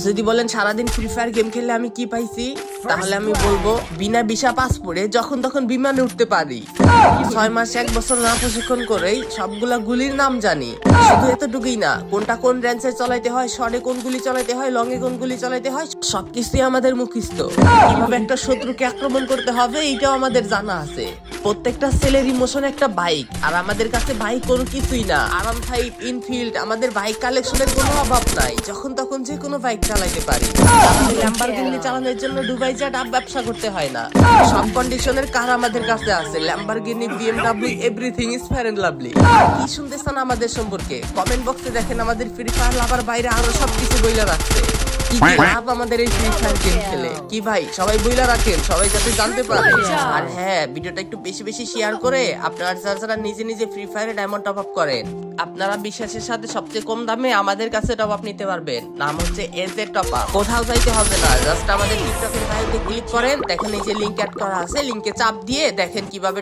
যদি বলেন সারাদিন ফ্রি ফায়ার গেম খেললে আমি কি পাইছি, তাহলে আমি বলবো বিনা ভিসা পাসপোর্টে যখন তখন বিমানে উঠতে পারি। 6 মাস 1 বছর না প্রশিক্ষণ করেই সবগুলা গুলির নাম জানি। শুধু এতটুকুই না, কোনটা কোন রেঞ্জে চালাইতে হয়, শর্টে কোন গুলি চালাইতে হয়, লং এ কোন গুলি চালাইতে হয়, সবকিছুই আমাদের মুখস্থ। কিভাবে একটা শত্রুকে আক্রমণ করতে হবে এইটাও আমাদের জানা আছে। প্রত্যেকটা ছেলের ইমোশন একটা বাইক, আর আমাদের কাছে বাইক কোনো কিছুই না। আরাম 5 ইনফিল্ড, আমাদের বাইক কালেকশনের কোনো অভাব নাই। যখন তখন যে কোনো বাইক চালাইতে পারি। ল্যাম্বরগিনি চালানোর জন্য দুবাই যা ডাব ব্যবসা করতে হয় না। সব কন্ডিশনের কার আমাদের কাছে আছে। Lamborghini, BMW, everything is fair and lovely. কি শুনতেছেন আমাদের সম্পর্কে? কমেন্ট বক্সে দেখেন আমাদের ফ্রি ফায়ার লাভার বাইরে আরো সবকিছু বইলা রাখছে। কি কি লাভ আমাদের এই ফ্রি ফায়ার গেম খেলে। কি ভাই সবাই বইলা রাখেন, সবাই যাতে জানতে পারে। আর হ্যাঁ, ভিডিওটা একটু বেশি বেশি শেয়ার করে আপনারা যারা নিজে নিজে ফ্রি ফায়ারে ডায়মন্ড টপ আপ করেন, আপনারা বিশ্বাসের সাথে সবচেয়ে কম দামে আমাদের কাছে টপ আপ নিতে পারবেন। নাম হচ্ছে এজে টপ আপ। কোথাও যাইতে হবে না, জাস্ট আমাদের টিকটকের বাইরে ক্লিক করেন, দেখেন এই যে লিংক অ্যাড করা আছে, লিংকে চাপ দিয়ে দেখেন কিভাবে